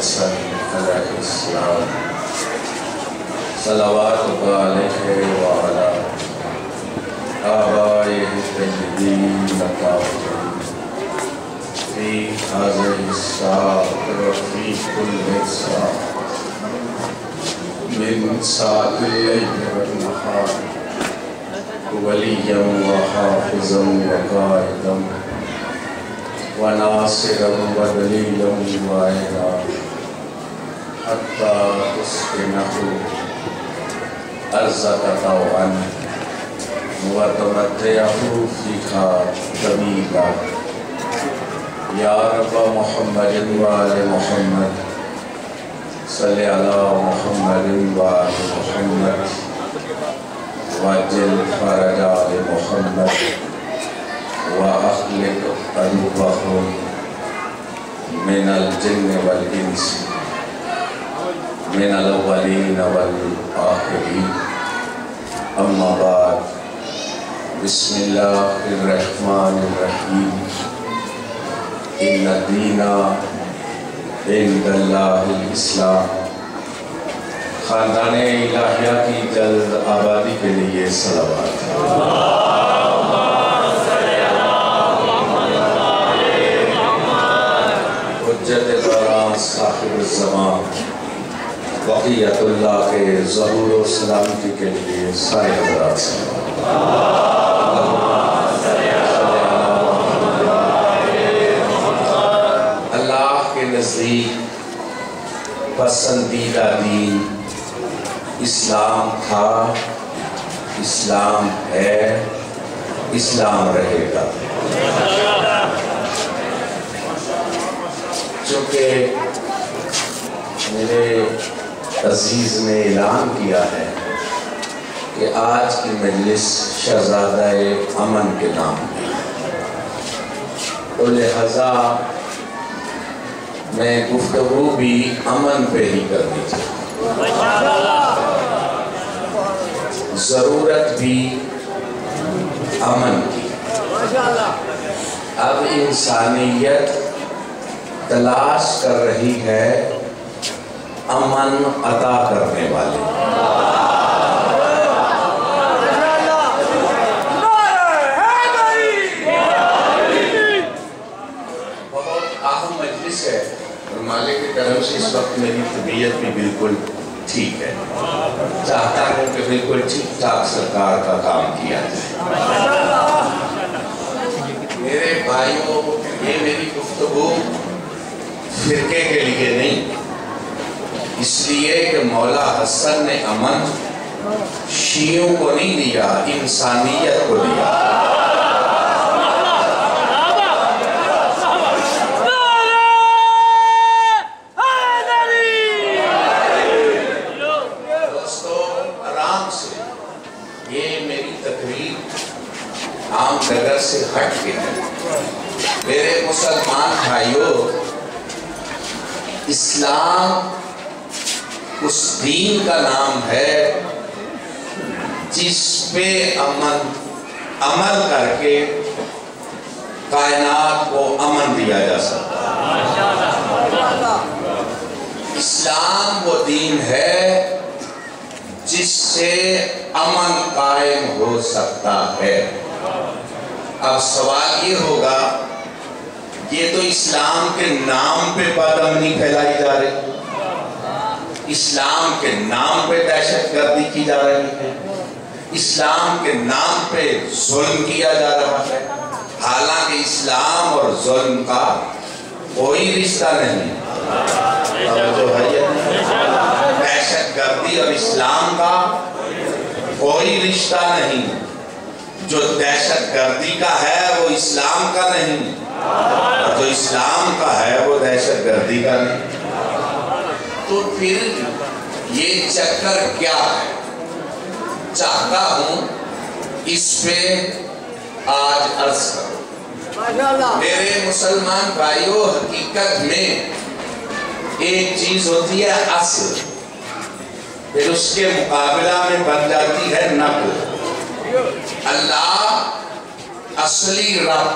الحسن علیہ السلام صلوات علیہ وعلا آبائه الطیبین الطاہرین فی هذه الساعة وفی كل ساعة من ساعة الليل والنهار وليا وحافظا وقائدا وناصرا ودليلا وعينا حتى تسكنه أرضك طوعا وتمتعه فيها طويلا يا رب محمد وآل محمد صل على محمد وآل محمد وعجل فرج آل محمد وأخلق قلوبهم من الجن والإنس من الأولين والآخرين أما بعد بسم الله الرحمن الرحيم إن الدين عند الله الإسلام خاندان الہیہ کی جلد آبادی کے لیے صلوات حجت دوران صاحب الزمان بقیت اللہ کے ظہور و سلامتی کے لیے سارے حضرات اللہ کے نزدیک پسندیدہ دین اسلام تھا، اسلام ہے، اسلام رہے گا۔ چونکہ میرے عزیز نے اعلان کیا ہے کہ آج کی مجلس شہزادہ امن کے نام ہے، تو لہذا میں گفتگو بھی امن پہ ہی کرنی چاہیے، ضرورت بھی امن کی۔ اب انسانیت تلاش کر رہی ہے امن عطا کرنے والے۔ بہت اہم مجلس ہے اور مالک کے کرم سے اس وقت میری طبیعت بھی بالکل ٹھیک ہے، چاہتا ہوں کہ بالکل ٹھیک ٹھاک سرکار کا کام کیا جائے۔ میرے بھائیوں، یہ میری گفتگو فرقے کے لیے نہیں، اس لیے کہ مولا حسن نے امن شیعوں کو نہیں دیا، انسانیت کو دیا۔ عام نگر سے ہٹ کے ہے۔ میرے مسلمان بھائیوں، اسلام اس دین کا نام ہے جس پہ عمل کر کے کائنات کو امن دیا جا سکتا ہے۔ اسلام وہ دین ہے جس سے امن قائم ہو سکتا ہے۔ اب سوال یہ ہوگا، یہ تو اسلام کے نام پہ بد امنی پھیلائی جا رہی ہے، اسلام کے نام پہ دہشت گردی کی جا رہی ہے، اسلام کے نام پہ ظلم کیا جا رہا ہے، حالانکہ اسلام اور ظلم کا کوئی رشتہ نہیں۔ دہشت گردی اور اسلام کا کوئی رشتہ نہیں، جو دہشت گردی کا ہے وہ اسلام کا نہیں، اور جو اسلام کا ہے وہ دہشت گردی کا نہیں۔ تو پھر یہ چکر کیا ہے؟ چاہتا ہوں اس پہ آج عرض کروں۔ میرے مسلمان بھائیوں، حقیقت میں ایک چیز ہوتی ہے اصل، پھر اس کے مقابلہ میں بن جاتی ہے نقل۔ اللہ اصلی رب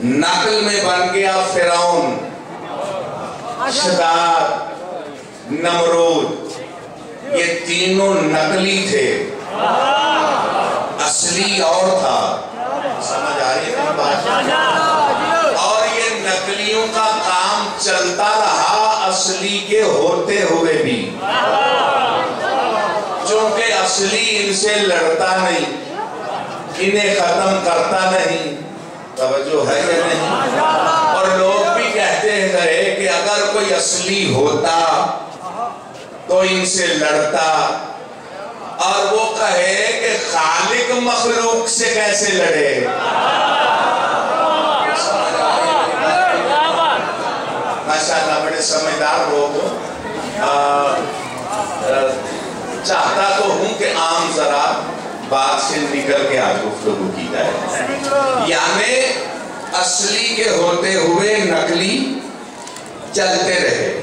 نقل میں بن گیا فرعون، شداد، نمرود، یہ تینوں نقلی تھے، اصلی اور تھا۔ سمجھ آ رہی ہے بات؟ اور یہ نقلیوں کا کام چلتا رہا اصلی کے ہوتے ہوئے بھی، چونکہ اصلی ان سے لڑتا نہیں، انہیں ختم کرتا نہیں۔ توجہ ہے یا نہیں؟ اور لوگ بھی کہتے ہیں کہ اگر کوئی اصلی ہوتا تو ان سے لڑتا، اور وہ کہے کہ خالق مخلوق سے کیسے لڑے۔ ماشاءاللہ بڑے سمجھدار لوگ ہو۔ چاہتا تو ہوں کہ عام ذرا بات سے نکل کے آج گفتگو کی جائے، یعنی اصلی کے ہوتے ہوئے نقلی چلتے رہے۔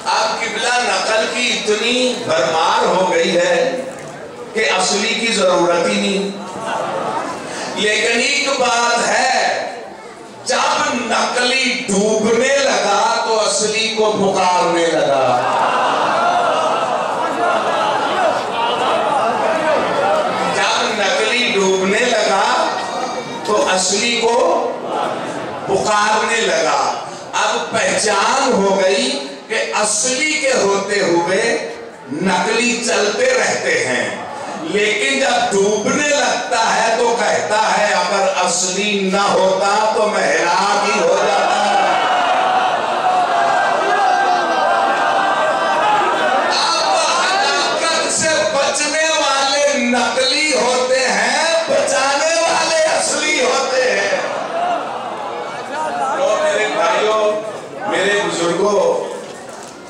اب قبلہ نقل کی اتنی بھرمار ہو گئی ہے کہ اصلی کی ضرورت ہی نہیں۔ لیکن ایک بات ہے، جب نقلی ڈوبنے لگا تو اصلی کو پکارنے لگا۔ جب نقلی ڈوبنے لگا تو اصلی کو پکارنے لگا۔ اب پہچان ہو گئی کہ اصلی کے ہوتے ہوئے نقلی چلتے رہتے ہیں، لیکن جب ڈوبنے لگتا ہے تو کہتا ہے اگر اصلی نہ ہوتا تو محراب ہی ہو جاتا۔ اب ہلاکت سے بچنے والے نقلی ہوتے ہیں، بچانے والے اصلی ہوتے ہیں۔ تو میرے بھائیوں، میرے بزرگوں،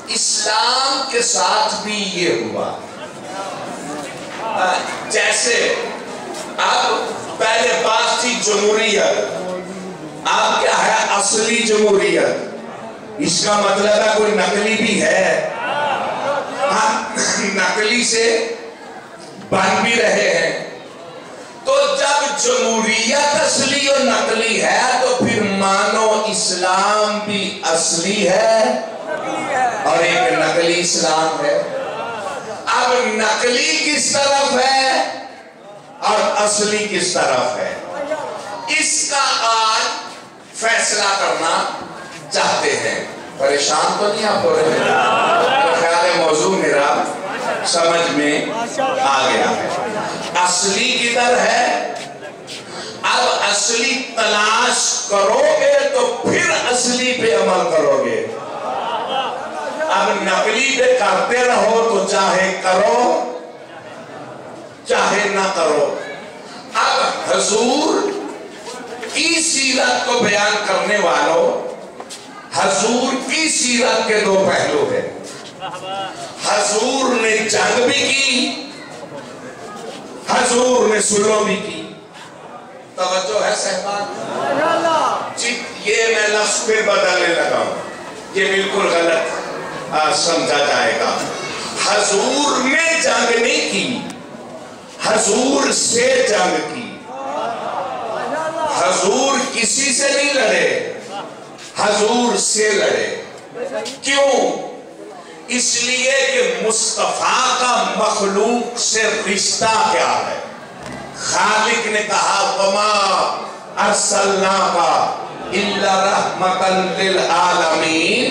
اسلام کے ساتھ بھی یہ ہوا۔ جیسے اب پہلے بات تھی جمہوریت، اب کیا ہے اصلی جمہوریت۔ اس کا مطلب ہے کوئی نقلی بھی ہے، نقلی سے بن بھی رہے ہیں۔ تو جب جمہوریت اصلی اور نقلی ہے تو پھر مانو اسلام بھی اصلی ہے اور ایک نقلی اسلام ہے۔ اب نقلی کس طرف ہے اور اصلی کس طرف ہے، اس کا آج فیصلہ کرنا چاہتے ہیں۔ پریشان تو نہیں آپ ہو رہے ہیں؟ خیال موضوع میرا سمجھ میں آ گیا ہے۔ اصلی کدھر ہے؟ اب اصلی تلاش کرو گے تو پھر اصلی پہ عمل کرو گے۔ اب نقلی پہ کرتے رہو تو چاہے کرو چاہے نہ کرو۔ اب حضور کی سیرت کو بیان کرنے والوں، حضور کی سیرت کے دو پہلو ہیں۔ حضور نے جنگ بھی کی، حضور نے صلح بھی کی۔ توجہ ہے صاحبان؟ یہ میں لفظ پھر بدلنے لگا ہوں، یہ بالکل غلط سمجھا جائے گا۔ حضور نے جنگ نہیں کی، حضور سے جنگ کی۔ حضور کسی سے نہیں لڑے، حضور سے لڑے۔ کیوں؟ اس لیے کہ مصطفیٰ کا مخلوق سے رشتہ کیا ہے؟ خالق نے کہا وَمَا أَرْسَلْنَاكَ إِلَّا رَحْمَةً لِلْعَالَمِينَ،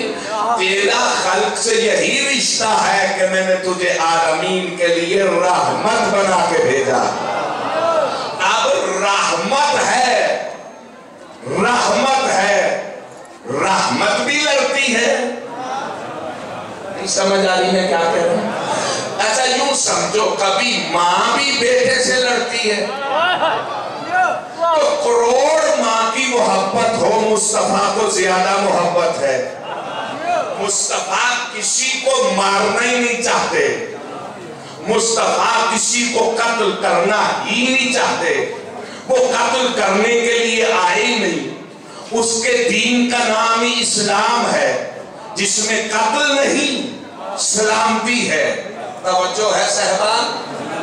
تیرا خلق سے یہی رشتہ ہے کہ میں نے تجھے عالمین کے لیے رحمت بنا کے بھیجا۔ اب رحمت ہے، رحمت ہے، رحمت بھی لڑتی ہے۔ نہیں سمجھ آ رہی ہے کیا کہہ رہے ہیں؟ اچھا یوں سمجھو، کبھی ماں بھی بیٹے سے لڑتی ہے، تو کروڑ ماں کی محبت ہو، مصطفیٰ کو زیادہ محبت ہے۔ مصطفیٰ کسی کو مارنا ہی نہیں چاہتے، مصطفیٰ کسی کو قتل کرنا ہی نہیں چاہتے، وہ قتل کرنے کے لیے آئے ہی نہیں۔ اس کے دین کا نام ہی اسلام ہے، جس میں قتل نہیں سلامتی ہے۔ توجہ ہے صاحبان؟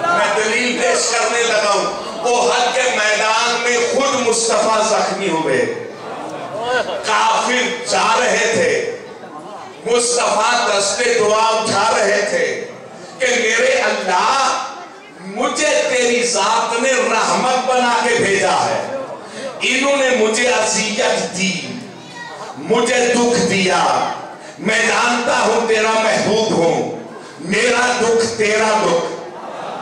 میں دلیل پیش کرنے لگا ہوں۔ احد کے میدان میں خود مصطفیٰ زخمی ہوئے، کافر جا رہے تھے، مصطفیٰ دستے دعا اٹھا رہے تھے کہ میرے اللہ مجھے تیری ذات نے رحمت بنا کے بھیجا ہے، انہوں نے مجھے اذیت دی، مجھے دکھ دیا، میں جانتا ہوں تیرا محبوب ہوں، میرا دکھ تیرا دکھ،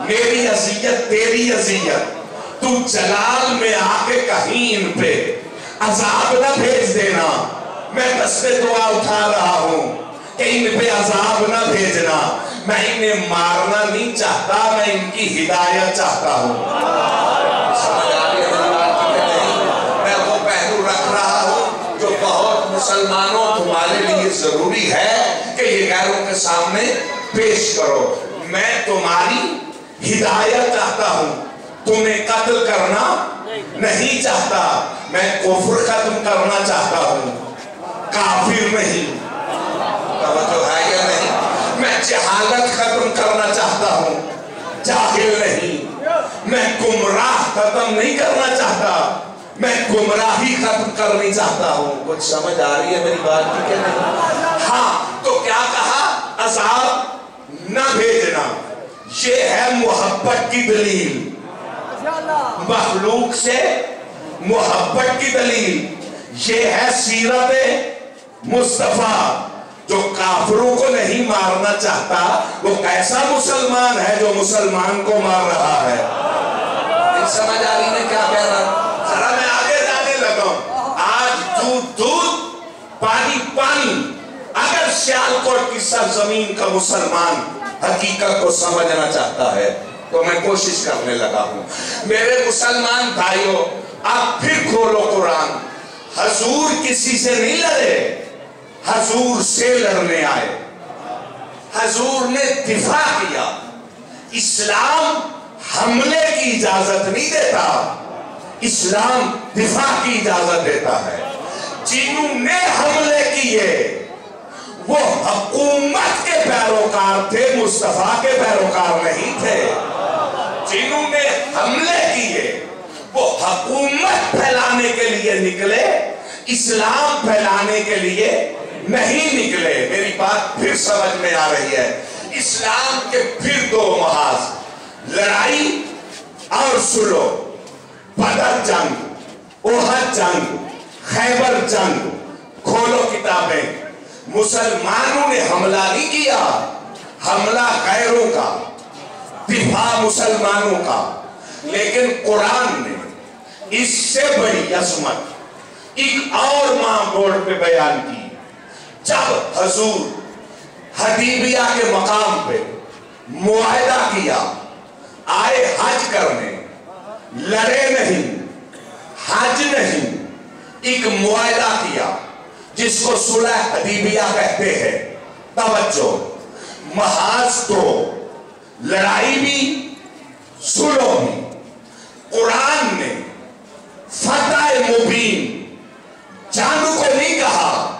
میری اذیت تیری اذیت، تو جلال میں آ کے کہیں ان پہ عذاب نہ بھیج دینا، میں دستے دعا اٹھا رہا ہوں کہ ان پہ عذاب نہ بھیجنا، میں انہیں مارنا نہیں چاہتا، میں ان کی ہدایت چاہتا ہوں۔ سمجھ آ رہی ہے میری بات کی کہ نہیں؟ میں وہ پہلو رکھ رہا ہوں جو بہت مسلمانوں تمہارے لیے ضروری ہے کہ یہ غیروں کے سامنے پیش کرو۔ میں تمہاری ہدایت چاہتا ہوں، تمہیں قتل کرنا نہیں چاہتا، میں کفر ختم کرنا چاہتا ہوں، کافر نہیں۔ توجہ ہے یا نہیں؟ میں جہالت ختم کرنا چاہتا ہوں، جاہل نہیں۔ میں گمراہ ختم نہیں کرنا چاہتا، میں گمراہی ختم کرنی چاہتا ہوں۔ کچھ سمجھ آ رہی ہے میری بات کی کہ نہیں؟ ہاں، تو کیا کہا؟ عذاب نہ بھیجنا، یہ ہے محبت کی دلیل، مخلوق سے محبت کی دلیل، یہ ہے سیرت مصطفیٰ۔ جو کافروں کو نہیں مارنا چاہتا وہ کیسا مسلمان ہے جو مسلمان کو مار رہا ہے؟ سمجھ آ رہی میں کیا کہہ رہا؟ ذرا میں آگے جانے لگا ہوں۔ آج دودھ دودھ پانی پانی، اگر سیالکوٹ کی سرزمین کا مسلمان حقیقت کو سمجھنا چاہتا ہے تو میں کوشش کرنے لگا ہوں۔ میرے مسلمان بھائیوں، آپ پھر کھولو قرآن۔ حضور کسی سے نہیں لڑے، حضور سے لڑنے آئے، حضور نے دفاع کیا۔ اسلام حملے کی اجازت نہیں دیتا، اسلام دفاع کی اجازت دیتا ہے۔ جنہوں نے حملے کیے وہ حکومت کے پیروکار تھے، مصطفیٰ کے پیروکار نہیں تھے۔ جنہوں نے حملے کیے وہ حکومت پھیلانے کے لیے نکلے، اسلام پھیلانے کے لیے نہیں نکلے۔ میری بات پھر سمجھ میں آ رہی ہے؟ اسلام کے پھر دو محاذ، لڑائی اور صلح، بدر جنگ، احد جنگ، خیبر جنگ۔ کھولو کتابیں، مسلمانوں نے حملہ نہیں کیا، حملہ غیروں کا، دفاع مسلمانوں کا۔ لیکن قرآن نے اس سے بڑی عظمت ایک اور ماں بورڈ پہ بیان کی۔ جب حضور حدیبیہ کے مقام پہ معاہدہ کیا، آئے حج کرنے، لڑے نہیں، حج نہیں، ایک معاہدہ کیا جس کو صلح حدیبیہ کہتے ہیں۔ توجہ، محاذ تو لڑائی بھی صلح بھی۔ قرآن نے فتح مبین جنگ کو نہیں کہا،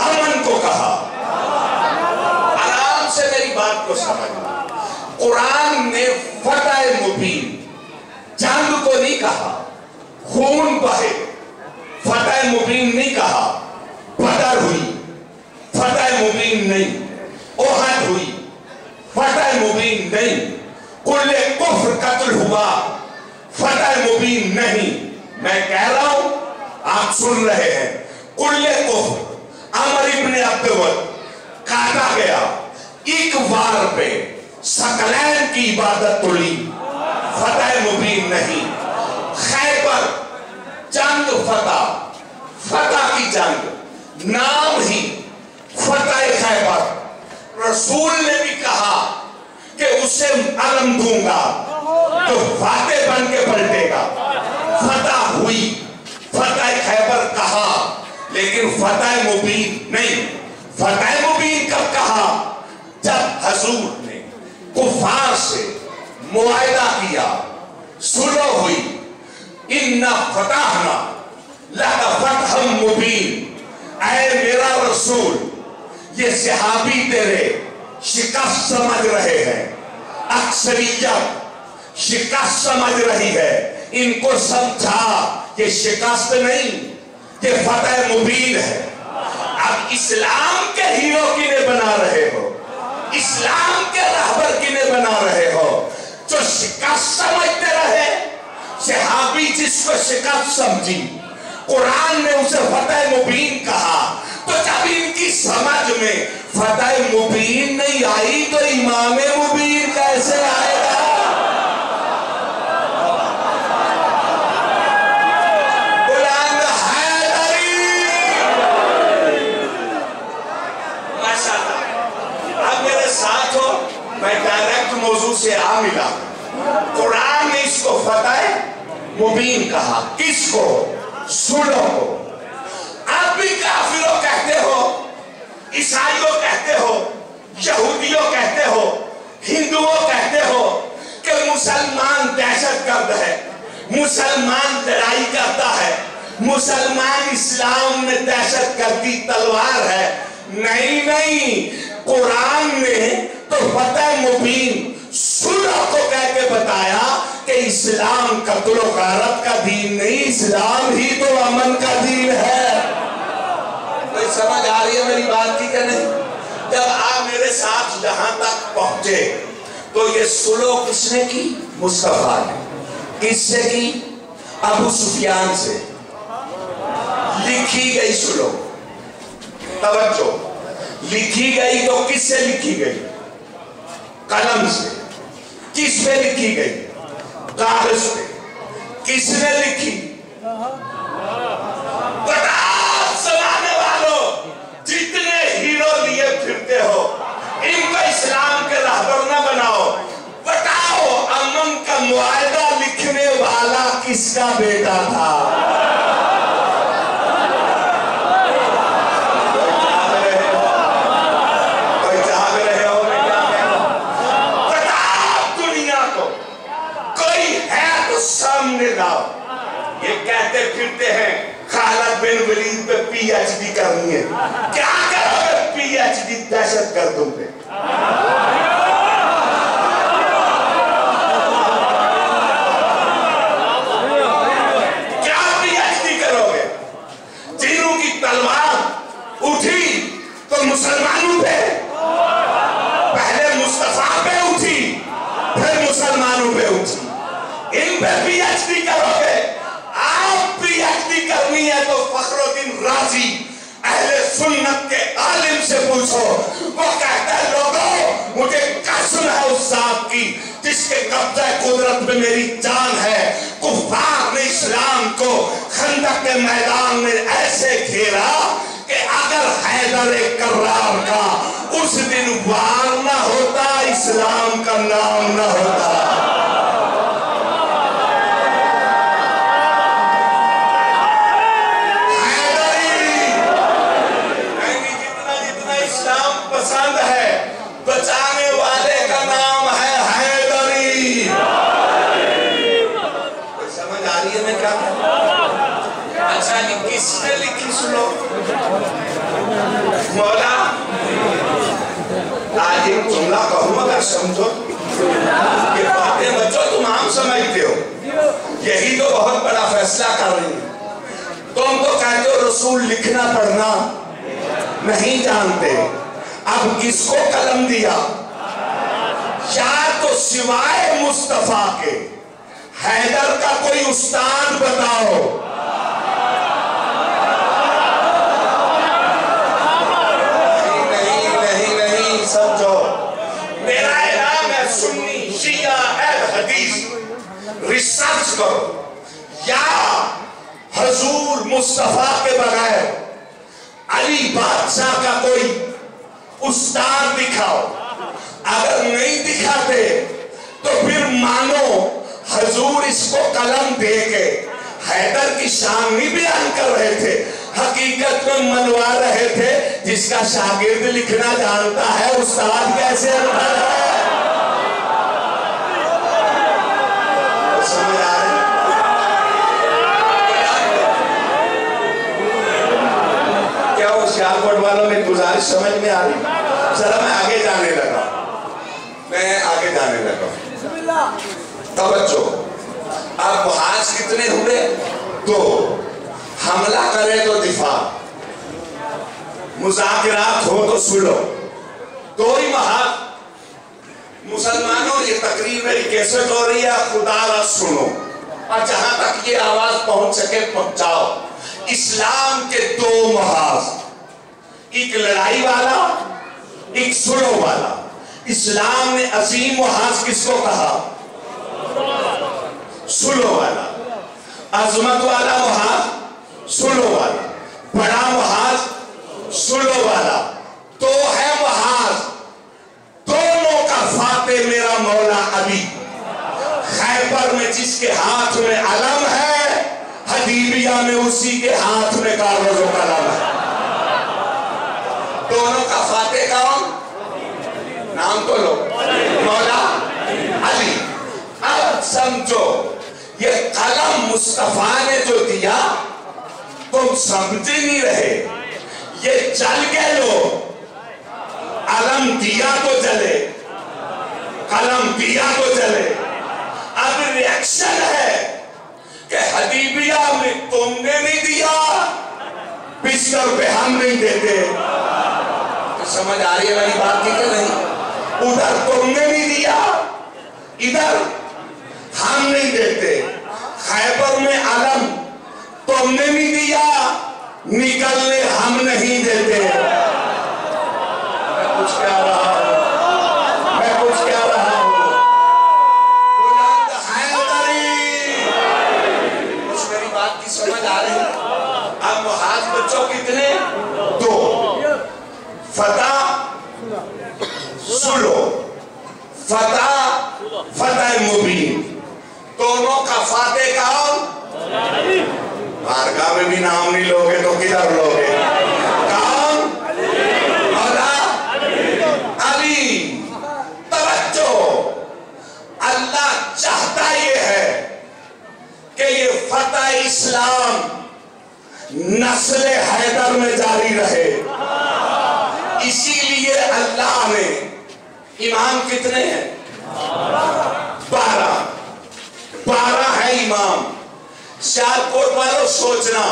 امن کو کہا۔ آرام سے میری بات کو سمجھنا، قرآن نے فتح مبین جنگ کو نہیں کہا، خون بہے، فتح مبین نہیں کہا۔ بدر ہوئی، فتح مبین نہیں۔ احد ہوئی، فتح مبین نہیں۔ کل کفر قتل ہوا، فتح مبین نہیں۔ میں کہہ رہا ہوں، آپ سن رہے ہیں، کل کفر عمر ابن عبدود کاٹا گیا، ایک وار پہ ثقلین کی عبادت تولی، فتح مبین نہیں۔ خیبر جنگ فتح کی جنگ، نام ہی فتح خیبر۔ رسول نے بھی کہا کہ اسے علم دوں گا تو فاتح بن کے پلٹے گا۔ فتح ہوئی، فتح خیبر کہا، لیکن فتح مبین نہیں۔ فتح مبین کب کہا؟ جب حضور نے کفار سے معاہدہ کیا، صلح ہوئی، اِنَّا فَتَحْنَا لَكَ فَتْحًا مُبِينًا۔ اے میرا رسول، یہ صحابی تیرے شکست سمجھ رہے ہیں، اکثریت شکست سمجھ رہی ہے، ان کو سمجھا یہ شکست نہیں، یہ فتح مبین ہے۔ اب اسلام کے ہیرو کنے بنا رہے ہو؟ اسلام کے رہبر کنے بنا رہے ہو؟ جو شکست سمجھتے رہے، صحابی جس کو شکست سمجھی، قرآن نے اسے فتح مبین کہا، تو جب ان کی سمجھ میں فتح مبین نہیں آئی تو امام مبین کیسے آئے گا؟ بلند حیدری! ماشاءاللہ، اب میرے ساتھ ہو، میں ڈائریکٹ موضوع سے آ ملا۔ قرآن نے اس کو فتح مبین کہا، کس کو؟ سنو کو۔ آپ بھی کافروں کہتے ہو، عیسائیوں کہتے ہو، یہودیوں کہتے ہو، ہندوؤں کہتے ہو کہ مسلمان دہشت گرد ہے، مسلمان لڑائی کرتا ہے، مسلمان اسلام میں دہشت گردی تلوار ہے۔ نہیں، قرآن نے تو فتح مبین سنو کو کہہ کے بتایا کہ اسلام قتل و غارت کا دین نہیں، اسلام ہی تو امن کا دین ہے۔ کوئی سمجھ آ رہی ہے میری بات کی کہ نہیں؟ جب آپ میرے ساتھ جہاں تک پہنچے تو یہ سلو کس نے کی؟ مصطفیٰ نے۔ کس سے کی؟ ابو سفیان سے۔ لکھی گئی سلو، توجہ، لکھی گئی تو کس سے لکھی گئی؟ قلم سے۔ کس پہ لکھی گئی؟ کاغذ پہ۔ کس نے لکھی؟ بتا زمانے والوں، جتنے ہیرو لیے پھرتے ہو ان کو اسلام کے رہبر نہ بناؤ۔ بتاؤ امن کا معاہدہ لکھنے والا کس کا بیٹا تھا؟ سامنے لاؤ۔ یہ کہتے پھرتے ہیں خالد بن ولید پہ پی ایچ ڈی کرنی ہے۔ کیا کرو گے پی ایچ ڈی دہشت گردوں پہ؟ کیا پی ایچ ڈی کرو گے؟ جنہوں کی تلوار اٹھی تو مسلمانوں پہ، پہلے مصطفیٰ پہ اٹھی پھر مسلمانوں پہ اٹھی۔ ان پہ پی ایچ ڈی کرو گے؟ آپ پی ایچ ڈی کرنی ہے تو فخر الدین رازی اہل سنت کے عالم سے پوچھو، وہ کہتا ہے لوگوں مجھے قسم ہے اس ذات کی جس کے قبضہ قدرت میں میری جان ہے، کفار نے اسلام کو خندق کے میدان میں ایسے گھیرا کہ اگر حیدر کرار کا اس دن وار نہ ہوتا، اسلام کا نام نہ ہوتا۔ پسند ہے، بچانے والے کا نام ہے حیدری۔ کوئی سمجھ آ رہی ہے میں کیا کہتا؟ اچھا جی، کس نے لکھی سنو؟ مولا آج ایک جملہ کہوں اگر سمجھو کہ باتیں بچوں تم عام سمجھتے ہو، یہی تو بہت بڑا فیصلہ کر رہی ہے۔ تم تو کہتے ہو رسول لکھنا پڑھنا نہیں جانتے، اب کس کو قلم دیا؟ یا تو سوائے مصطفیٰ کے حیدر کا کوئی استاد بتاؤ۔ نہیں سمجھو، میرا اعلان ہے سنی شیعہ اہل حدیث ریسرچ کرو، یا حضور مصطفیٰ کے بغیر علی بادشاہ کا کوئی استاد دکھاؤ۔ اگر نہیں دکھاتے تو پھر مانو حضور اس کو قلم دے کے حیدر کی شان نہیں بیان کر رہے تھے، حقیقت میں منوا رہے تھے۔ جس کا شاگرد لکھنا جانتا ہے استاد کیسے انپڑھ ہے؟ سمجھ آ رہے؟ کیا وہ سیالکوٹ والوں میں گزارش سمجھ میں آ رہی؟ ذرا میں آگے جانے لگا، توجہ۔ اب محاذ کتنے ہوئے؟ دو۔ حملہ کرے تو دفاع، مذاکرات ہو تو سنو. کوئی محاذ مسلمانوں یہ تقریر میری کیسٹ ہو رہی ہے, خدا را سنو اور جہاں تک یہ آواز پہنچ سکے پہنچاؤ. اسلام کے دو محاذ, ایک لڑائی والا ایک سلو والا. اسلام نے عظیم محاذ کس کو کہا؟ سلو والا. عظمت والا محاذ سلو والا. بڑا محاذ سلو والا. تو ہے محاذ دونوں کا فاتح میرا مولا علی. خیبر میں جس کے ہاتھ میں علم ہے, حدیبیہ میں اسی کے ہاتھ میں کاغذ و قلم ہے. دونوں کا فاتح کون؟ نام تو لو, مولا علی. اب سمجھو یہ قلم مصطفیٰ نے جو دیا تم سمجھے نہیں رہے, یہ چل کے لو. علم دیا تو جلے, قلم دیا تو جلے. اب ریاکشن ہے کہ حدیبیہ میں تم نے نہیں دیا, بستر پہ ہم نہیں دیتے. سمجھ آ رہی ہے میری بات کی کہ نہیں؟ ادھر تم نے نہیں دیا, ادھر ہم نہیں دیتے. خیبر میں علم تم نے نہیں دیا, نکلنے ہم نہیں دیتے. میں کچھ کہہ رہا ہوں, میں کچھ کہہ رہا ہوں. بلند حیدری, کچھ میری بات کی سمجھ آ رہی ہے؟ اب محاذ بچوں کتنے؟ دو. فتح سلو, فتح مبین. دونوں کا فاتح کون؟ بارگاہ میں بھی نام نہیں لوگے تو کدھر لوگے؟ کون؟ مولا علی. توجہ, اللہ چاہتا یہ ہے کہ یہ فتح اسلام نسل حیدر میں جاری رہے. اسی لیے اللہ نے امام کتنے ہیں؟ 12 ہے امام. سیالکوٹ والوں سوچنا,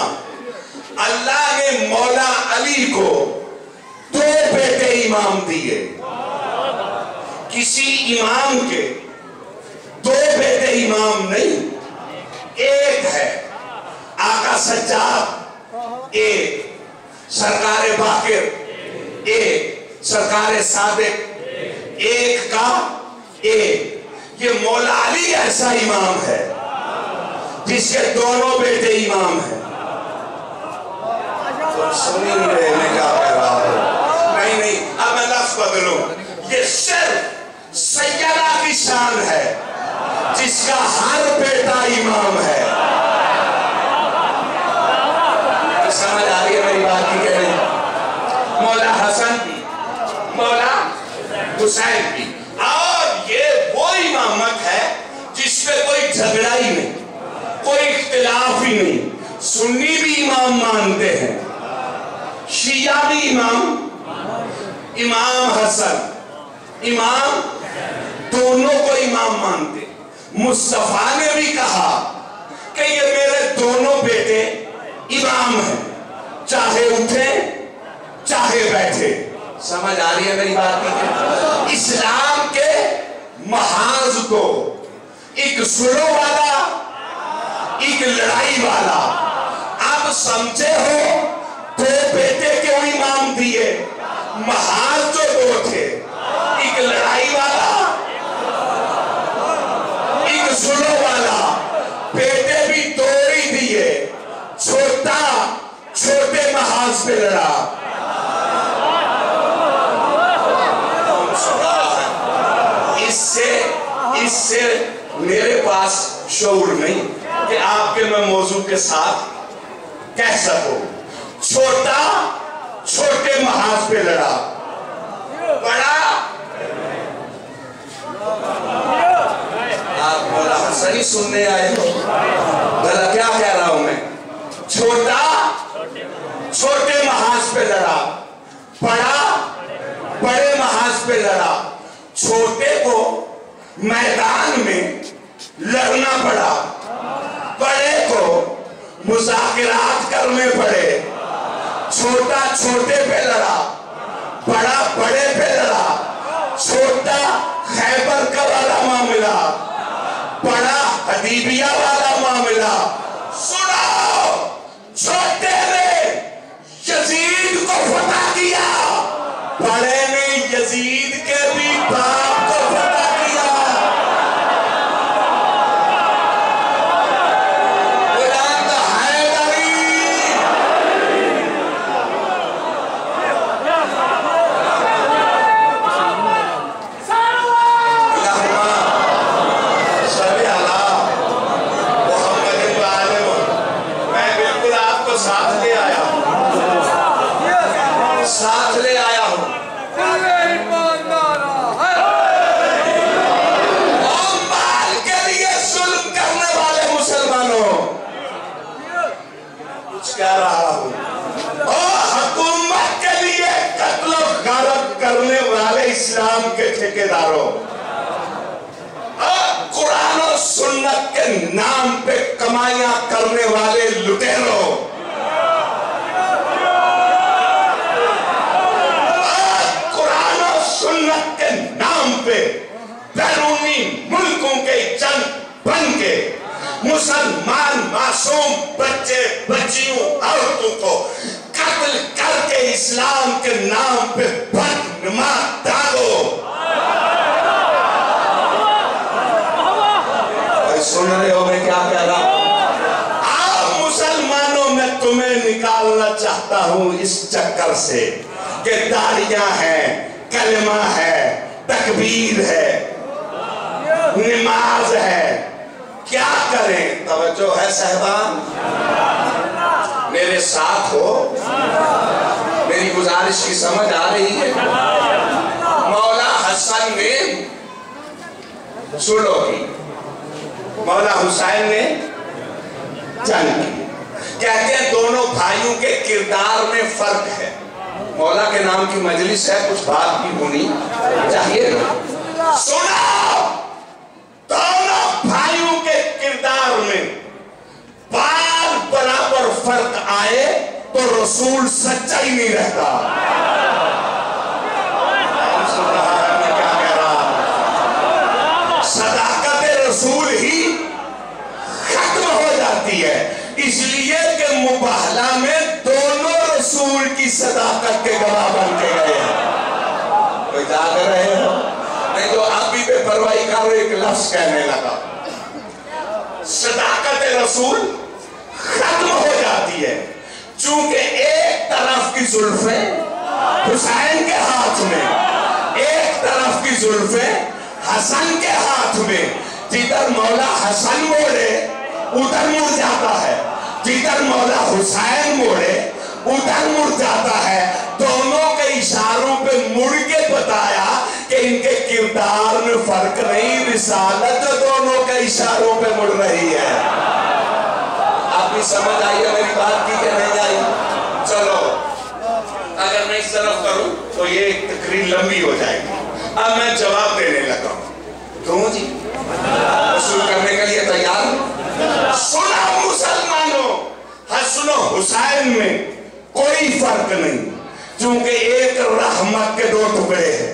اللہ نے مولا علی کو 2 بیٹے امام دیے. کسی امام کے 2 بیٹے امام نہیں, ایک ہے آقا سجاد, ایک سرکار باقر, ایک سرکار صادق, ایک کا ایک. یہ مولا علی ایسا امام ہے جس کے دونوں بیٹے امام ہیں. سنی نہیں رہے میں کیا کہہ رہا ہوں؟ نہیں, اب میں لفظ بدلوں. یہ صرف سیدہ کی شان ہے جس کا ہر بیٹا امام ہے. سمجھ آ رہی ہے میری بات کی کہ نہیں؟ مولا حسن بھی, مولا حسین بھی. اور یہ وہ امامت ہے جس پہ کوئی جھگڑا ہی نہیں, کوئی اختلاف ہی نہیں. سنی بھی امام مانتے ہیں, شیعہ بھی امام, امام حسن, امام, دونوں کو امام مانتے. مصطفیٰ نے بھی کہا کہ یہ میرے دونوں بیٹے امام ہیں, چاہے اٹھیں چاہے بیٹھے. سمجھ آ رہی ہے میری بات کی؟ اسلام کے محاذ کو ایک سلو والا, ایک لڑائی والا. اب سمجھے ہو 2 بیٹے کیوں امام دیے؟ محاذ جو 2 تھے, ایک لڑائی والا, ایک سلو والا. بیٹے بھی 2 ہی دیے. چھوٹا چھوٹے محاذ پہ لڑا. اس سے میرے پاس شعور نہیں کہ آپ کے میں موضوع کے ساتھ کہہ سکوں. چھوٹا چھوٹے محاذ پہ لڑا, بڑا. آپ مولا حسن ہی سننے آئے ہو, بھلا کیا کہہ رہا ہوں میں؟ چھوٹا چھوٹے محاذ پہ لڑا, بڑا بڑے محاذ پہ لڑا. چھوٹے کو میدان میں لڑنا پڑا, بڑے کو مذاکرات کرنے پڑے. چھوٹا چھوٹے پہ لڑا، بڑا بڑے پہ لڑا، چھوٹا خیبر کا والا معاملہ، بڑا حدیبیہ والا معاملہ۔ سنو، چھوٹے نے یزید کو فتح کیا، بڑے نے یزید کے بھی باپ کو فتح کیا۔ غلام دا حیدری، ساتھ لے آیا ہوں۔ اور مال کے لیے ظلم کرنے والے مسلمانوں کچھ کہہ رہا ہوں، اور حکومت کے لیے قتل و غارت کرنے والے اسلام کے ٹھیکیداروں، اور قرآن و سنت کے نام پہ کمائیاں کرنے والے لٹیروں، سنت کے نام پہ بیرونی ملکوں کے جنگ بن کے مسلمان معصوم بچے بچیوں عورتوں کو قتل کر کے اسلام کے نام پہ بدنما داغو۔ سن رہے ہو میں کیا کہہ رہا ہوں؟ آپ مسلمانوں میں تمہیں نکالنا چاہتا ہوں اس چکر سے کہ داڑیاں ہیں، کلمہ ہے، تکبیر ہے، نماز ہے، کیا کریں؟ توجہ ہے صاحبان؟ میرے ساتھ ہو، میری گزارش کی سمجھ آ رہی ہے؟ مولا حسن نے سنو کی، مولا حسین نے جنگ کی، کہتے ہیں دونوں بھائیوں کے کردار میں فرق ہے۔ مولا کے نام کی مجلس ہے، کچھ بات بھی ہونی چاہیے نا۔ سنو، دونوں بھائیوں کے کردار میں بال برابر فرق آئے تو رسول سچا ہی نہیں رہتا۔ سن رہا ہے میں کیا کہہ رہا؟ صداقت رسول ہی ختم ہو جاتی ہے، اس لیے کہ مباہلہ میں دونوں رسول کی صداقت کے گواہ بن کے گئے ہیں۔ کوئی جاگ رہے ہو؟ نہیں تو آپ بھی بے پرواہی کا ایک لفظ کہنے لگا۔ صداقت رسول ختم ہو جاتی ہے، چونکہ ایک طرف کی زلفیں حسین کے ہاتھ میں، ایک طرف کی زلفیں حسن کے ہاتھ میں، جدھر مولا حسن موڑے ادھر مڑ جاتا ہے، جدھر مولا حسین موڑے ادھر مڑ جاتا ہے۔ دونوں کے اشاروں پہ مڑ کے بتایا کہ ان کے کردار میں فرق نہیں، رسالت دونوں کے اشاروں پہ مڑ رہی ہے۔ آپ بھی سمجھ آئیے میری بات کی کہ نہیں آئی؟ چلو، اگر میں اس طرف کروں تو یہ ایک تقریر لمبی ہو جائے گی۔ اب میں جواب دینے لگا ہوں۔ کیوں جی؟ وصول کرنے کے لیے تیار؟ سنا مسلمانوں، حسن و حسین میں کوئی فرق نہیں، چونکہ ایک رحمت کے دو ٹکڑے ہیں۔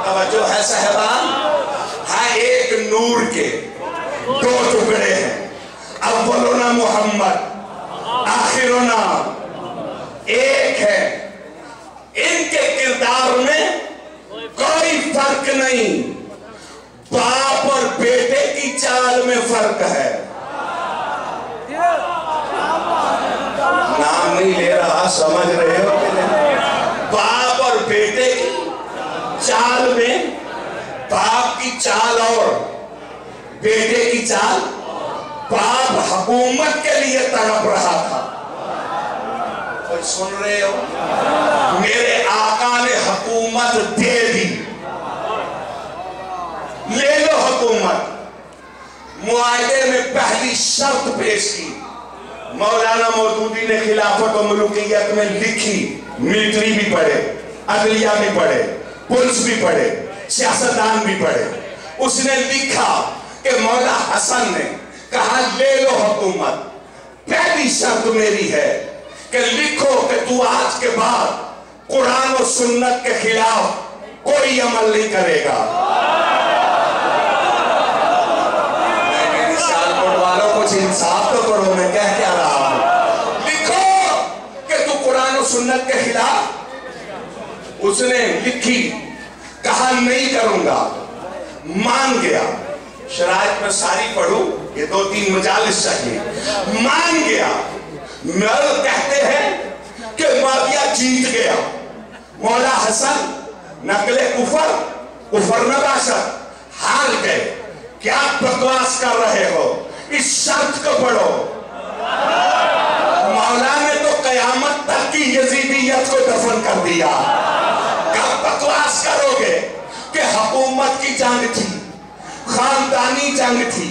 توجہ ہے صاحبان؟ ہاں، ایک نور کے دو ٹکڑے ہیں، اولنا محمد، آخرنا ایک ہے۔ ان کے کردار میں کوئی فرق نہیں، باپ اور بیٹے کی چال میں فرق ہے۔ نام نہیں لے رہا، سمجھ رہے ہو کہ نہیں؟ باپ اور بیٹے کی چال میں، باپ کی چال اور بیٹے کی چال، باپ حکومت کے لیے تڑپ رہا تھا۔ کوئی سن رہے ہو؟ میرے آقا نے حکومت دے دی، لے لو حکومت۔ معاہدے میں پہلی شرط پیش کی، مولانا مودودی نے خلافت و ملوکیت میں لکھی، ملٹری بھی پڑھے، عدلیہ بھی پڑھے، پولیس بھی پڑھے، سیاستدان بھی پڑھے۔ اس نے لکھا کہ مولا حسن نے کہا لے لو حکومت، پہلی شرط میری ہے کہ لکھو کہ تو آج کے بعد قرآن و سنت کے خلاف کوئی عمل نہیں کرے گا. سیالکوٹ والوں کچھ انصاف تو کرو، میں کہہ کیا رہا ہوں. لکھو کہ تو قرآن و سنت کے خلاف. اس نے لکھی، کہا نہیں کروں گا، مان گیا. شرائط میں ساری پڑھوں، یہ 2-3 مجالس چاہیے. مان گیا. مرد کہتے ہیں کہ معاویہ جیت گیا. مولا حسن نقل کفر نہ باشد، ہار گئے. کیا بکواس کر رہے ہو، اس شرط کو پڑھو. مولا نے تو قیامت تک کی یزیدیت کو دفن کر دیا. کب بکواس کرو گے کہ حکومت کی جنگ تھی، خاندانی جنگ تھی.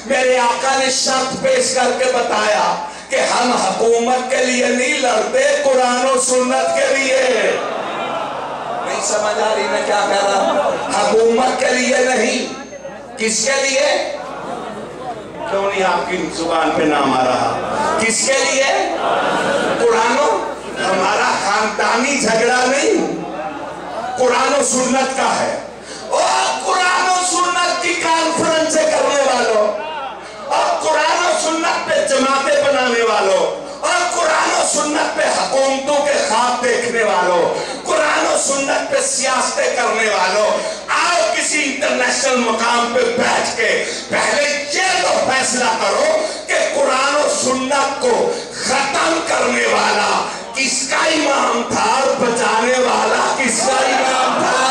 میرے آقا نے شرط پیش کر کے بتایا کہ ہم حکومت کے لیے نہیں لڑتے، قرآن و سنت کے لیے. نہیں سمجھ آ رہی میں کیا کہہ رہا ہوں؟ حکومت کے لیے نہیں. کس کے لیے؟ کیوں نہیں آپ کی زبان پہ نام آ رہا؟ کس کے لیے؟ قرآن و ہمارا خاندانی جھگڑا نہیں، قرآن و سنت کا ہے. اور قرآن و سنت کی کانفرنس کرنے والوں، اور قرآن و سنت پہ جماعتیں بنانے والوں، اور قرآن و سنت پہ حکومتوں کے خواب دیکھنے والوں، قرآن و سنت پہ سیاستیں کرنے والوں، آؤ کسی انٹرنیشنل مقام پہ بیٹھ کے پہلے یہ تو فیصلہ کرو کہ قرآن و سنت کو ختم کرنے والا کس کا امام تھا اور بچانے والا کس کا امام تھا.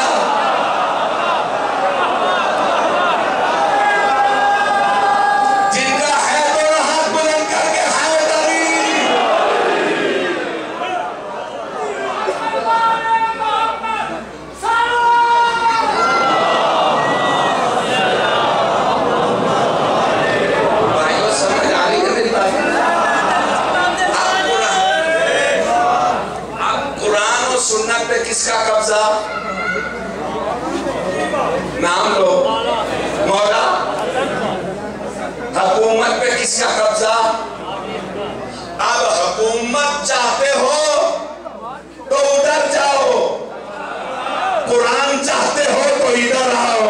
کس کا قبضہ؟ نام لو. مولا. حکومت پہ کس کا قبضہ؟ اب حکومت چاہتے ہو تو ادھر جاؤ، قرآن چاہتے ہو تو ادھر آؤ.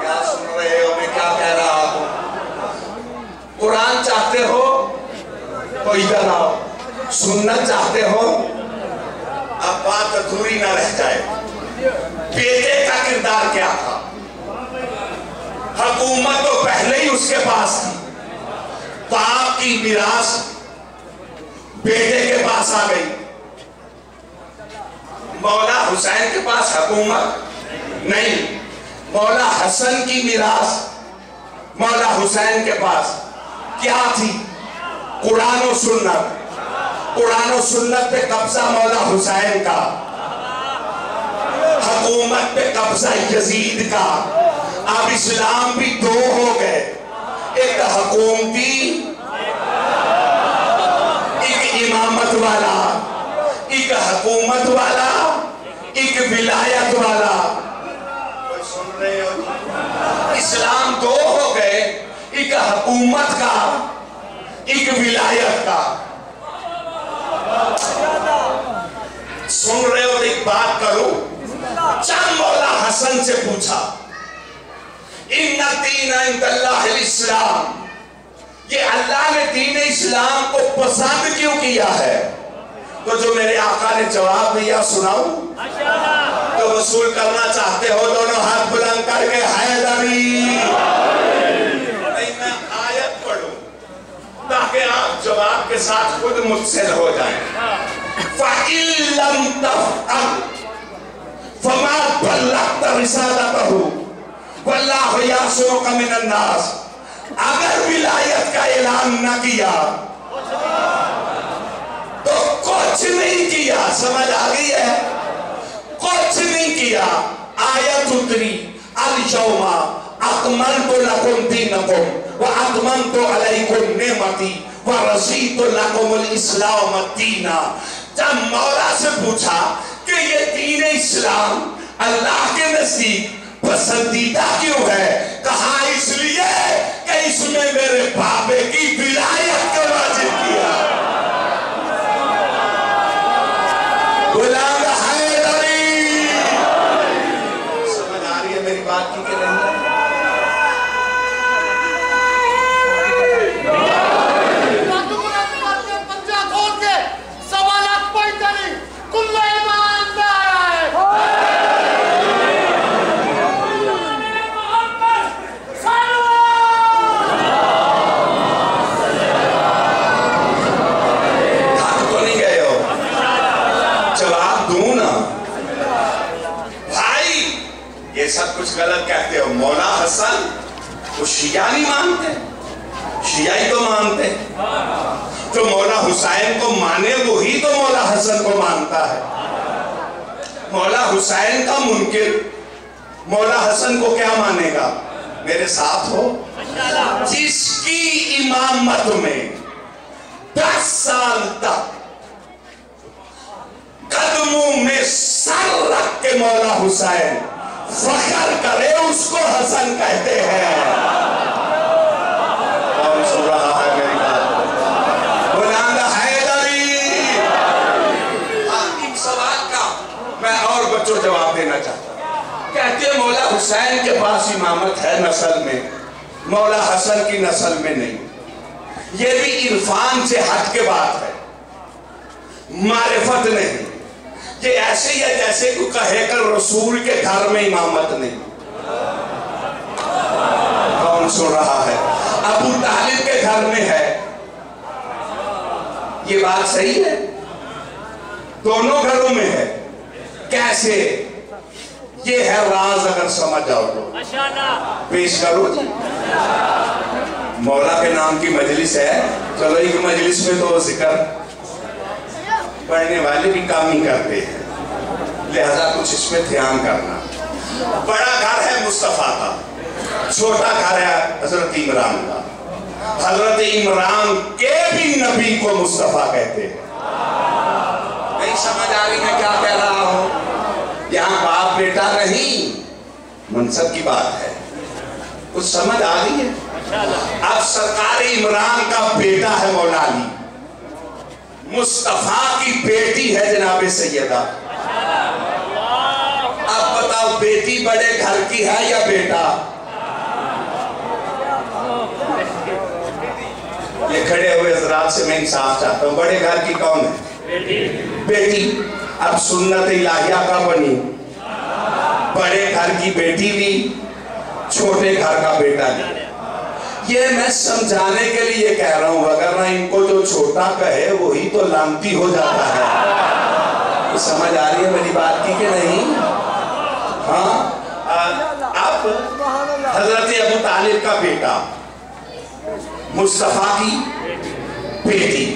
کیا سن رہے ہو میں کیا کہہ رہا ہوں؟ قرآن چاہتے ہو تو ادھر آؤ، سنت چاہتے ہو. اب بات ادھوری نہ رہ جائے. بیٹے کا کردار کیا تھا؟ حکومت تو پہلے ہی اس کے پاس تھی. باپ کی میراث بیٹے کے پاس آ گئی. مولا حسین کے پاس حکومت نہیں، مولا حسن کی میراث مولا حسین کے پاس کیا تھی؟ قرآن و سنت. قرآن و سنت پہ قبضہ مولا حسین کا، حکومت پہ قبضہ یزید کا. اب اسلام بھی دو ہو گئے، ایک حکومتی، ایک امامت والا، ایک حکومت والا، ایک ولایت والا. سن رہے ہو؟ اسلام دو ہو گئے، ایک حکومت کا، ایک ولایت کا. سن رہے ہو؟ ایک بات کرو. جب مولا حسن سے پوچھا ان الدین عند اللہ الاسلام، یہ اللہ نے دین اسلام کو پسند کیوں کیا ہے، تو جو میرے آقا نے جواب دیا سناؤں؟ تو وصول کرنا چاہتے ہو دونوں ہاتھ بلند کر کے حیدری. نہیں میں آیت پڑھوں تاکہ آپ جواب کے ساتھ خود متصل ہو جائیں. فَإِن لَمْ تَفْعَلْ فَمَا بَلَّغْتَ رِسَالَتَهُ وَاللَّهُ يَعْصِمُكَ مِنَ النَّاسِ. اگر ولایت کا اعلان نہ کیا تو کچھ نہیں کیا. سمجھ آ گئی ہے؟ کچھ نہیں کیا. آیت اتری الْيَوْمَ أَكْمَلْتُ لَكُمْ دِينَكُمْ وَأَتْمَمْتُ عَلَيْكُمْ نِعْمَتِي وَرَضِيتُ لَكُمُ الْإِسْلَامَ دِينًا. جب مولا سے پوچھا کہ یہ دین اسلام اللہ کے نزدیک پسندیدہ کیوں ہے، کہا اس لیے کہ اس میں میرے بابے کی ولایت کو واجب کیا. کل ایماندار آئے تھک تو نہیں گئے ہو؟ جواب دوں نا بھائی، یہ سب کچھ غلط کہتے ہو. مولا حسن وہ شیعہ نہیں مانتے، شیعہ ہی تو مانتے. جو مولا حسین کو مانے وہی تو مولا حسن کو مانتا ہے. مولا حسین کا منکر مولا حسن کو کیا مانے گا؟ میرے ساتھ ہو. جس کی امامت میں 10 سال تک قدموں میں سر رکھ کے مولا حسین فخر کرے، اس کو حسن کہتے ہیں. کون سن رہا ہے میری بات؟ بلند حیدری. ایک سوال کا میں اور بچوں جواب دینا چاہتا ہوں. کہتے ہیں مولا حسین کے پاس امامت ہے نسل میں، مولا حسن کی نسل میں نہیں. یہ بھی عرفان سے ہٹ کے بات ہے، معرفت نہیں. یہ ایسے ہی ہے جیسے کوئی کہے کر رسول کے گھر میں امامت نہیں. کون سن رہا ہے؟ ابو طالب کے گھر میں ہے. یہ بات صحیح ہے؟ دونوں گھروں میں ہے. کیسے؟ یہ ہے راز، اگر سمجھ جاؤ تو پیش کرو جی. مولا کے نام کی مجلس ہے، چلو ایک مجلس میں تو ذکر پڑھنے والے بھی کام ہی کرتے ہیں، لہذا کچھ اس میں دھیان کرنا. بڑا گھر ہے مصطفیٰ کا، چھوٹا گھر ہے حضرت عمران کا. حضرت عمران کے بھی نبی کو مصطفیٰ کہتے ہیں. نہیں سمجھ آ رہی میں کیا کہہ رہا ہوں؟ یہاں باپ بیٹا نہیں، منصب کی بات ہے. کچھ سمجھ آ رہی ہے؟ اب سرکار عمران کا بیٹا ہے مولا علی، مصطفیٰ کی بیٹی ہے جناب سیدہ. اب بتاؤ بیٹی بڑے گھر کی ہے یا بیٹا؟ یہ کھڑے ہوئے حضرات سے میں انصاف چاہتا ہوں، بڑے گھر کی کون ہے؟ بیٹی. اب سنت الہیہ کا بنی، بڑے گھر کی بیٹی بھی، چھوٹے گھر کا بیٹا بھی. یہ میں سمجھانے کے لیے کہہ رہا ہوں، وگرنہ ان کو جو چھوٹا کہے وہی تو لانتی ہو جاتا ہے. سمجھ آ رہی ہے میری بات کی کہ نہیں؟ ہاں. اب حضرت ابو طالب کا بیٹا، مصطفیٰ کی بیٹی،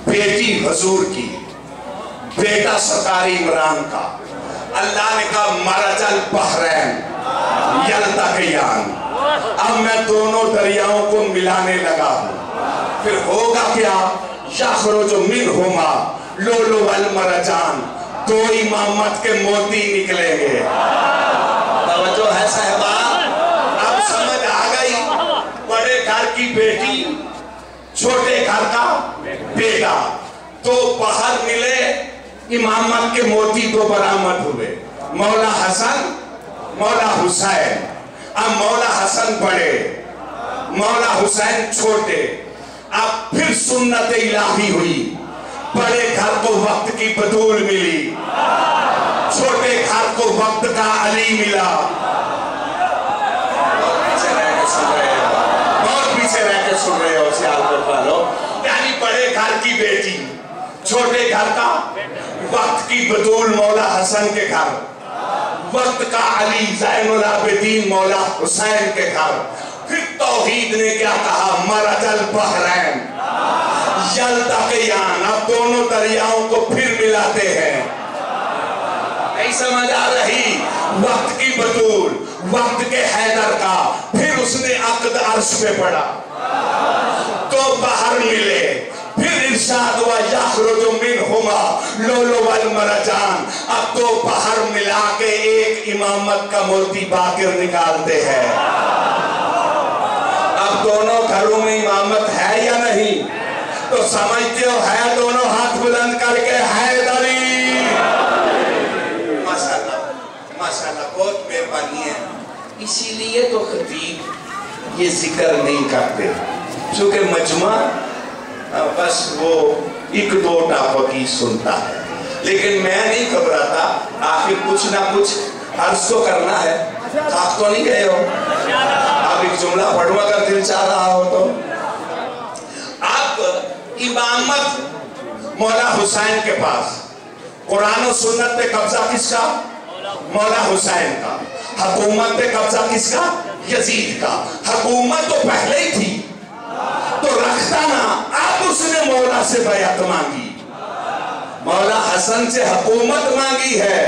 بیٹی حضور کی، بیٹا سرکار عمران کا. اللہ نے کہا مرج البحرین یلتقیان. اب میں دونوں دریاؤں کو ملانے لگا ہوں، پھر ہوگا کیا؟ یخرج منہما لؤلؤ والمرجان. دو امامت کے موتی نکلیں گے. توجہ ہے صاحبان؟ اب سمجھ آ گئی؟ بڑے گھر کی بیٹی، چھوٹے گھر کا بیٹا، تو باہر ملے، امامت کے موتی تو برآمد ہوئے. مولا حسن، مولا حسین. اب مولا حسن بڑے، مولا حسین چھوٹے. اب پھر سنت الہی ہوئی، بڑے گھر کو وقت کی بطول ملی، چھوٹے گھر کو وقت کا علی ملا. بہت پیچھے رہ کے سن رہے ہو سیالکوٹ والوں. یعنی بڑے گھر کی بیٹی، چھوٹے گھر کا وقت کی بطول مولا حسن کے گھر، وقت کا علی زین العابدین مولا حسین کے گھر. پھر توحید نے کیا کہا؟ مرج البحرین یلتقیان. اب دونوں دریاؤں کو پھر ملاتے ہیں. نہیں سمجھ آ رہی؟ وقت کی بطول، وقت کے حیدر کا. پھر اس نے عقد عرش پہ پڑا تو باہر ملے. پھر ارشاد ہوا یخرج منہما لؤلؤ والمرجان. اب تو باہر ملا کے ایک امامت کا موتی باقر نکالتے ہیں. اب دونوں گھروں میں امامت ہے یا نہیں؟ تو سمجھتے ہو ہے؟ دونوں ہاتھ بلند کر کے حیدری. ماشاءاللہ بہت مہربانی ہے. اسی لیے تو خطیب یہ ذکر نہیں کرتے، چونکہ مجمع بس وہ ایک دو ٹاپک ہی سنتا ہے. لیکن میں نہیں گھبراتا، آخر کچھ نہ کچھ عرض تو کرنا ہے، آپ تو نہیں گئے ہو۔ اب ایک جملہ پڑھوں اگر دل چاہ رہا ہو تو۔ اب امامت مولا حسین کے پاس، قرآن و سنت پہ قبضہ کس کا؟ مولا حسین کا۔ حکومت پہ قبضہ کس کا؟ یزید کا۔ حکومت تو پہلے ہی تھی تو رکھتا نا، اب اس نے مولا سے بیعت مانگی، مولا حسن سے حکومت مانگی ہے،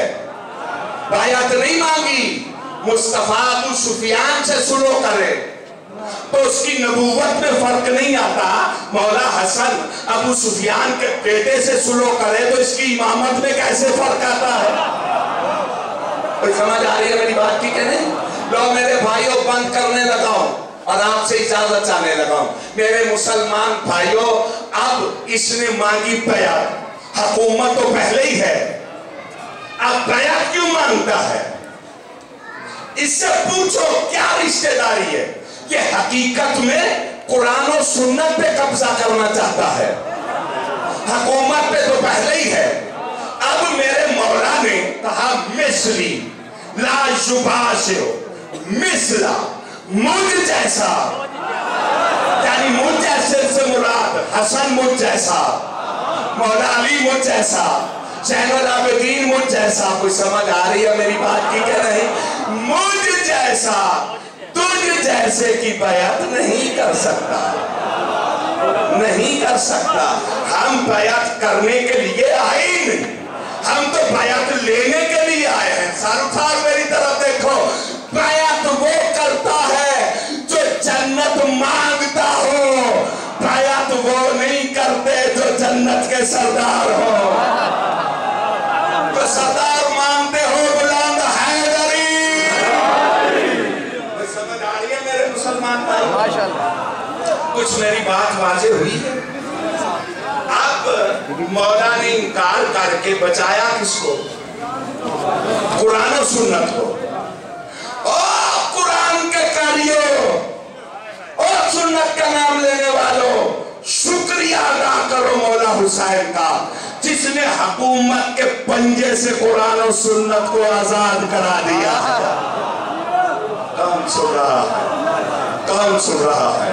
بیعت نہیں مانگی۔ مصطفیٰ ابو سفیان سے سلو کرے تو اس کی نبوت میں فرق نہیں آتا، مولا حسن ابو سفیان کے بیٹے سے سلو کرے تو اس کی امامت میں کیسے فرق آتا ہے؟ کوئی سمجھ آ رہی ہے میری بات کی کہ نہیں؟ لو میرے بھائیوں، بند کرنے لگاؤ اور آپ سے اجازت چاہنے لگاؤں۔ میرے مسلمان بھائیوں، اب اس نے مانگی بیعت، حکومت تو پہلے ہی ہے، اب بیعت کیوں مانگتا ہے؟ اس سے پوچھو کیا رشتہ داری ہے؟ یہ حقیقت میں قرآن و سنت پہ قبضہ کرنا چاہتا ہے، حکومت پہ تو پہلے ہی ہے۔ اب میرے مولا نے کہا مثلی لا یباشر مثلا، مجھ جیسا، یعنی مجھ جیسے سے مراد حسن مجھ جیسا، مولا علی مجھ جیسا، زین العابدین مجھ جیسا۔ کوئی سمجھ آ رہی ہے میری بات کی کہ نہیں؟ مجھ جیسا تجھ جیسے کی بیعت نہیں کر سکتا، نہیں کر سکتا۔ ہم بیعت کرنے کے لیے آئے ہی نہیں، ہم تو بیعت لینے کے لیے آئے ہیں۔ سرکار میری طرف دیکھو، بیعت وہ کرتا ہے جو جنت مانگتا ہو، بیعت وہ نہیں کرتے جو جنت کے سردار ہو۔ تو سردار مانتے ہو بلند حیدری، سمجھ آ رہی ہے میرے مسلمان بھائی؟ کچھ میری بات واضح ہوئی ہے؟ اب مولا نے انکار کر کے بچایا کس کو؟ قرآن و سنت کو۔ او قرآن کے قاریوں، او سنت کا نام لینے والوں، شکریہ ادا کرو مولا حسین کا، جس نے حکومت کے پنجے سے قرآن و سنت کو آزاد کرا دیا۔ کون سن رہا ہے؟ کون سن رہا ہے؟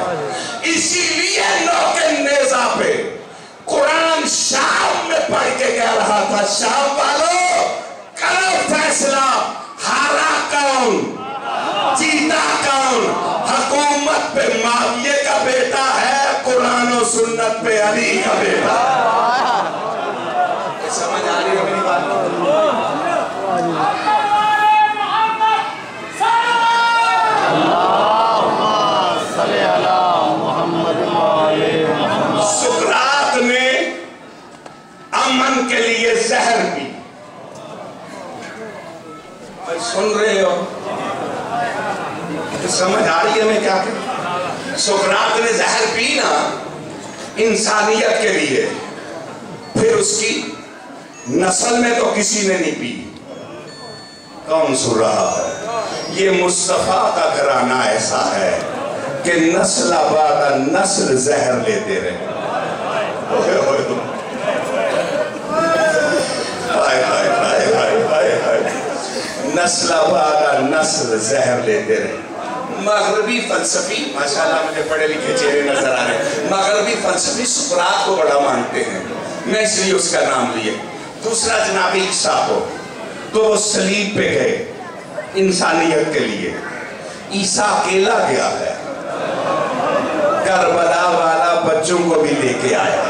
اسی لیے نوک نیزہ پہ قرآن شام میں پڑھ کے کہہ رہا تھا، شام والو کرو فیصلہ، ہارا کون جیتا کون؟ حکومت پہ معاویہ کا بیٹا ہے، قرآن و سنت پہ علی کا بیٹا۔ سمجھ آ رہی ہے میری بات؟ سقراط نے امن کے لیے زہر پی، سن رہے ہو؟ سمجھ آ رہی ہے میں کیا کہوں؟ سقراط نے زہر پی نا انسانیت کے لیے، پھر اس کی نسل میں تو کسی نے نہیں پی۔ کون سن رہا ہے؟ یہ مصطفیٰ کا گھرانہ ایسا ہے کہ نسل بعد نسل زہر لیتے رہے۔ نسل بعد نسل زہر لیتے رہے۔ مغربی فلسفی، ماشاءاللہ مجھے پڑھے لکھے چہرے نظر آ رہے ہیں، مغربی فلسفی سقراط کو بڑا مانتے ہیں، میں اس لیے اس کا نام لیے۔ دوسرا جناب عیسیٰ کو، تو وہ صلیب پہ گئے انسانیت کے لیے، عیسیٰ اکیلا گیا ہے، کربلا والا بچوں کو بھی لے کے آیا۔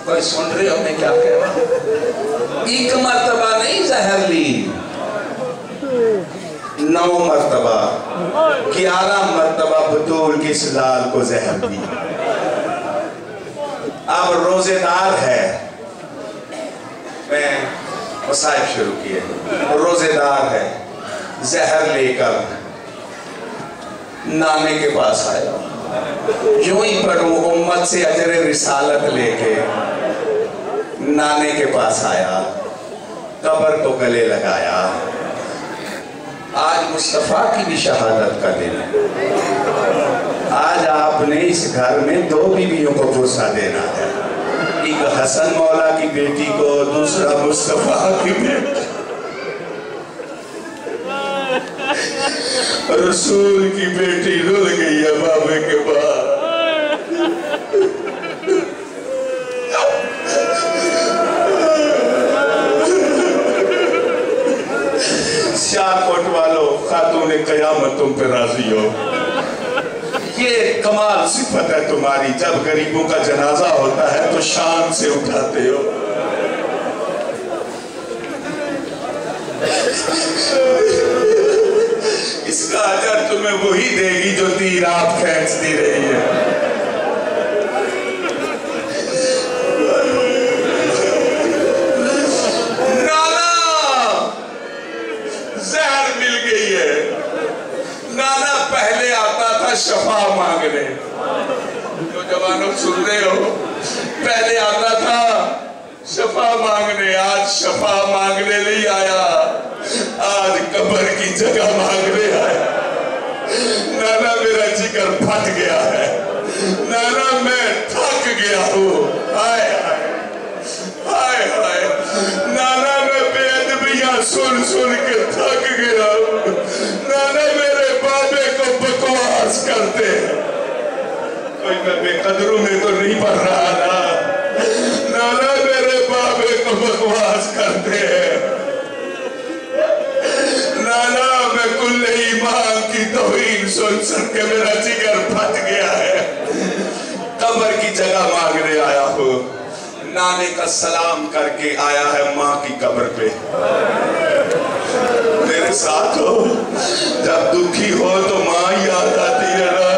کوئی سن رہے ہو میں کیا کہہ رہا ہوں؟ ایک مرتبہ نہیں زہر لی، 9 مرتبہ، 11 مرتبہ بطول کی سلال کو زہر دی۔ اب روزے دار ہے، میں مصائب شروع کیے، روزے دار ہے، زہر لے کر نانے کے پاس آیا، یوں ہی پڑھوں امت سے اجر رسالت لے کے نانے کے پاس آیا، قبر کو گلے لگایا۔ آج مصطفیٰ کی بھی شہادت کا دن ہے، آج آپ نے اس گھر میں 2 بیویوں کو غصہ دینا ہے، ایک حسن مولا کی بیٹی کو، دوسرا مصطفیٰ کی بیٹی، رسول کی بیٹی رول گئی ہے بابے کے بعد۔ سیالکوٹ والوں، خاتون قیامت تم پہ راضی ہو۔ یہ کمال صفت ہے تمہاری، جب غریبوں کا جنازہ ہوتا ہے تو شان سے اٹھاتے ہو۔ اس کا اجر تمہیں وہی دے گی جو تیر آپ کھینچتی رہی ہے۔ نانا زہر مل گئی ہے۔ نانا پہلے آتا تھا شفا مانگنے، جو جوانوں سن رہے ہو، پہلے آتا تھا شفا مانگنے، آج شفا مانگنے نہیں آیا، آج قبر کی جگہ مانگنے آیا۔ نانا میرا جگر پھٹ گیا ہے، نانا میں تھک گیا ہوں، ہائے ہائے ہائے، نانا میں بے ادبیاں سن سن کے تھک گیا ہوں، نانا میرے بابے کو بکواس کرتے ہیں، کوئی میں بے قدروں میں تو نہیں پڑھ رہا نا، نانا میرے بابے کو بکواس کرتے ہیں، نانا میں کل ایمان کی توہین سن سن کے میرا جگر پھٹ گیا ہے، قبر کی جگہ مانگنے آیا ہوں، نانے کا سلام کر کے آیا ہے ماں کی قبر پہ۔ میرے ساتھ ہو، جب دکھی ہو تو ماں یاد آتی ہے نا،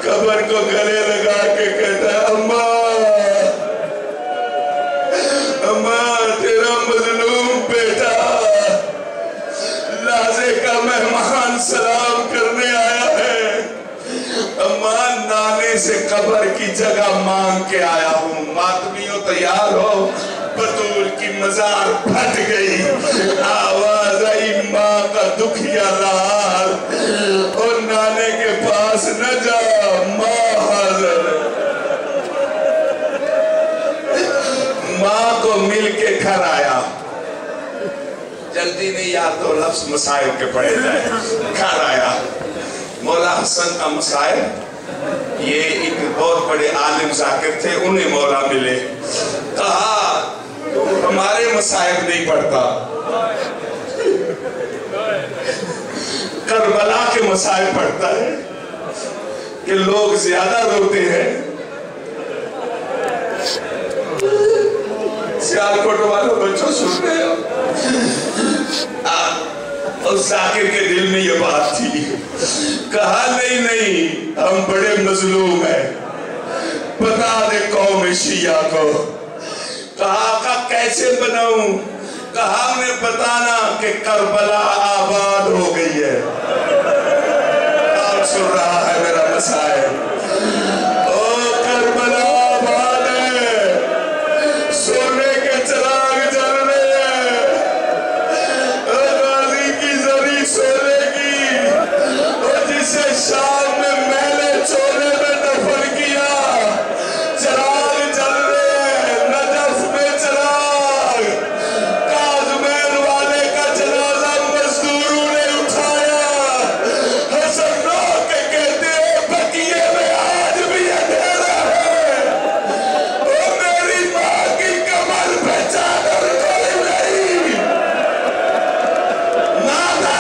قبر کو گلے لگا کے کہتا ہے اماں اماں تیرا مظلوم بیٹا لازے کا مہمان سلام کرنے آیا ہے، اماں نانے سے قبر کی جگہ مانگ کے آیا ہوں، ماتمیوں تیار ہو، بطول کی مزار پھٹ گئی، آواز آئی ماں کا دکھیا لار، اور نانے کے پاس نہ جا ماں حاضر۔ ماں کو مل کے گھر آیا، جلدی نہیں یار دو لفظ مسائل کے پڑھے جائے، گھر آیا، مولا حسن کا مسائل، یہ ایک بہت بڑے عالم ذاکر تھے، انہیں مولا ملے، کہا تو ہمارے مسائل نہیں پڑھتا، کربلا کے مسائل پڑھتا ہے کہ لوگ زیادہ روتے ہیں۔ سیالکوٹ والوں بچوں سن رہے ہو، اور ذاکر کے دل میں یہ بات تھی، کہا نہیں ہم بڑے مظلوم ہیں، بتا دے قوم شیعہ کو، کہا آقا کیسے بناؤں، کہا ہمیں بتانا کہ کربلا آباد ہو گئی ہے۔ آپ سن رہا ہے میرا مسائل، او کربلا آباد ہے، سونے کے چراغ جل رہے ہیں، غازی کی زری سونے کی، اور جسے شام میں میلے چولے میں دفن کیا، چراغ جل رہے ہیں، نجف میں چراغ، کاظمین والے کا جنازہ مزدوروں نے اٹھایا، حسن رو کے کہتے ہیں بقیے میں آج بھی اندھیرا ہے، اور میری ماں کی کمر پہ چادر کوئی نہیں، نانا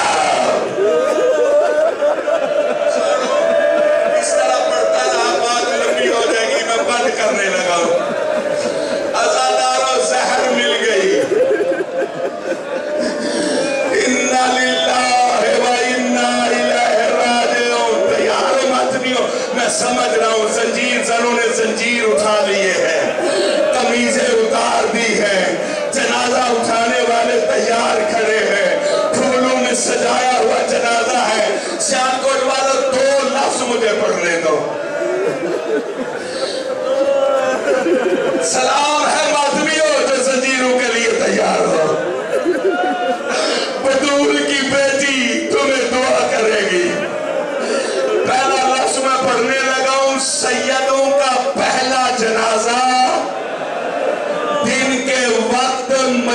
اس طرح پڑھتا رہا، بات لمبی ہو جائے گی، میں بند کرنے لگا ہوں، عزاداروں زہر مل گئی، اِنَّا لِلَّهِ وَإِنَّا إِلَيْهِ رَاجِعُونَ۔ تیار ماتمیوں، میں سمجھ رہا ہوں زنجیر زنوں نے زنجیر اٹھا لیے ہیں، قمیضیں اتار دی ہیں، جنازہ اٹھانے والے تیار کھڑے ہیں، پھولوں میں سجایا ہوا جنازہ ہے، سیالکوٹ والوں دو لفظ مجھے پڑھنے دو، سلام ہے ماتمیوں جو زنجیروں کے لیے تیار ہو، بطول کی بیٹی تمہیں دعا کرے گی، پہلا لفظ میں پڑھنے لگا ہوں، سیدوں کا پہلا جنازہ